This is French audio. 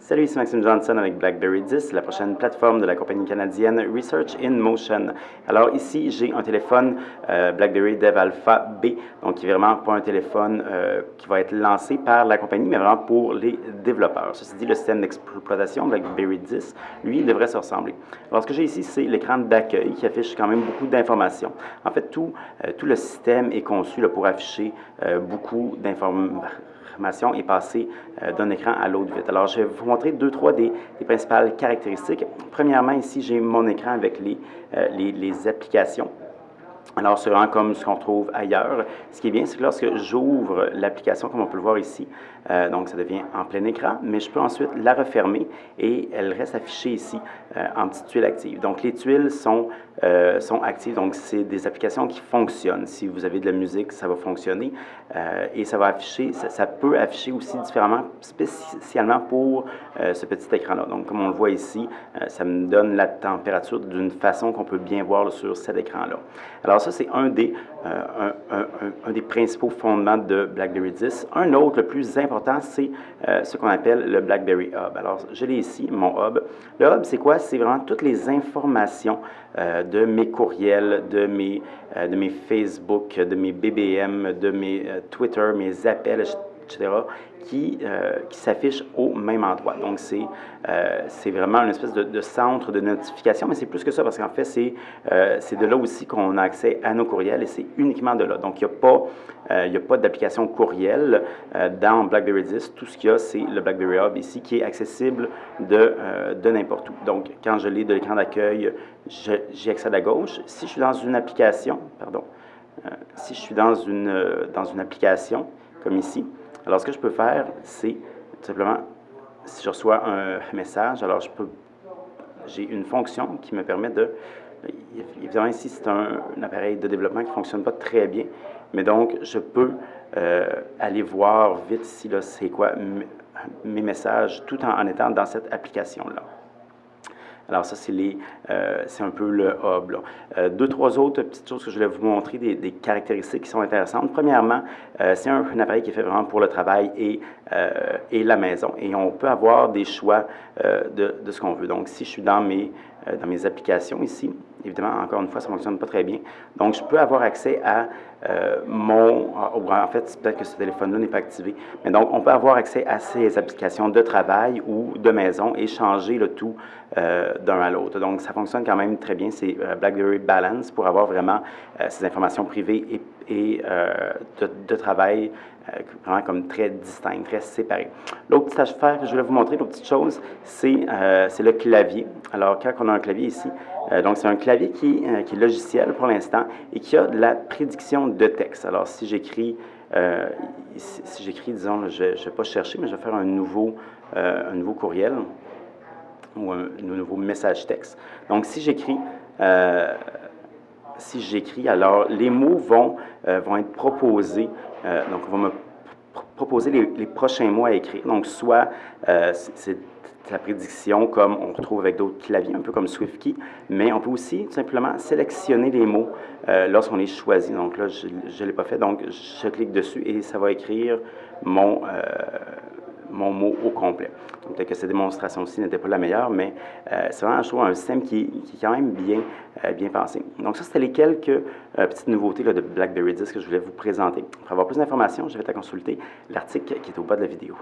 Salut, ici Maxime Johnson avec BlackBerry 10, la prochaine plateforme de la compagnie canadienne Research in Motion. Alors ici, j'ai un téléphone BlackBerry Dev Alpha B, donc qui est vraiment pas un téléphone qui va être lancé par la compagnie, mais vraiment pour les développeurs. Ceci dit, le système d'exploitation BlackBerry 10, lui, devrait se ressembler. Alors ce que j'ai ici, c'est l'écran d'accueil qui affiche quand même beaucoup d'informations. En fait, tout le système est conçu là, pour afficher beaucoup d'informations et passer d'un écran à l'autre vite. Alors, je vais vous montrer trois des principales caractéristiques. Premièrement, ici, j'ai mon écran avec les applications. Alors, c'est vraiment comme ce qu'on retrouve ailleurs. Ce qui est bien, c'est que lorsque j'ouvre l'application, comme on peut le voir ici, donc ça devient en plein écran, mais je peux ensuite la refermer et elle reste affichée ici en petite tuile active. Donc, les tuiles sont actives, donc c'est des applications qui fonctionnent. Si vous avez de la musique, ça va fonctionner et ça va afficher, ça peut afficher aussi différemment, spécialement pour ce petit écran-là. Donc, comme on le voit ici, ça me donne la température d'une façon qu'on peut bien voir là, sur cet écran-là. Alors, ça, c'est un des principaux fondements de BlackBerry 10. Un autre, le plus important, c'est ce qu'on appelle le BlackBerry Hub. Alors, je l'ai ici, mon Hub. Le Hub, c'est quoi? C'est vraiment toutes les informations de mes courriels, de mes Facebook, de mes BBM, de mes Twitter, mes appels, etc., qui s'affichent au même endroit. Donc, c'est vraiment une espèce de centre de notification, mais c'est plus que ça, parce qu'en fait, c'est de là aussi qu'on a accès à nos courriels, et c'est uniquement de là. Donc, il n'y a pas d'application courriel dans BlackBerry 10. Tout ce qu'il y a, c'est le BlackBerry Hub ici, qui est accessible de n'importe où. Donc, quand je l'ai de l'écran d'accueil, j'y accède à gauche. Si je suis dans une application, si je suis dans une application, comme ici, alors ce que je peux faire, c'est tout simplement, si je reçois un message, alors j'ai une fonction qui me permet de, évidemment ici c'est un appareil de développement qui ne fonctionne pas très bien, mais donc je peux aller voir vite ici, là, c'est quoi mes messages, tout en étant dans cette application-là. Alors ça, c'est un peu le hub. Deux, trois autres petites choses que je voulais vous montrer, des caractéristiques qui sont intéressantes. Premièrement, c'est un appareil qui est fait vraiment pour le travail et la maison. Et on peut avoir des choix de ce qu'on veut. Donc, si je suis dans mes applications ici, évidemment, encore une fois, ça ne fonctionne pas très bien. Donc, je peux avoir accès à en fait, peut-être que ce téléphone-là n'est pas activé, mais donc, on peut avoir accès à ces applications de travail ou de maison et changer le tout d'un à l'autre. Donc, ça fonctionne quand même très bien. C'est BlackBerry Balance pour avoir vraiment ces informations privées et de travail vraiment comme très distinctes, très séparées. L'autre petite affaire que je voulais vous montrer, l'autre petite chose, c'est le clavier. Alors, quand on a un clavier ici, donc c'est un clavier qui est logiciel pour l'instant et qui a de la prédiction de texte. Alors, si j'écris, disons, je ne vais pas chercher, mais je vais faire un nouveau courriel ou un nouveau message texte. Donc, si j'écris, alors les mots vont être proposés, donc on va me proposer les prochains mots à écrire. Donc, soit c'est la prédiction comme on retrouve avec d'autres claviers, un peu comme SwiftKey, mais on peut aussi tout simplement sélectionner les mots lorsqu'on les choisit. Donc là, je ne l'ai pas fait, donc je clique dessus et ça va écrire mon mot au complet. Donc, peut-être que cette démonstration-ci n'était pas la meilleure, mais c'est vraiment, je trouve, un système qui est quand même bien pensé. Donc, ça, c'était les quelques petites nouveautés là, de BlackBerry 10 que je voulais vous présenter. Pour avoir plus d'informations, je vais à consulter l'article qui est au bas de la vidéo.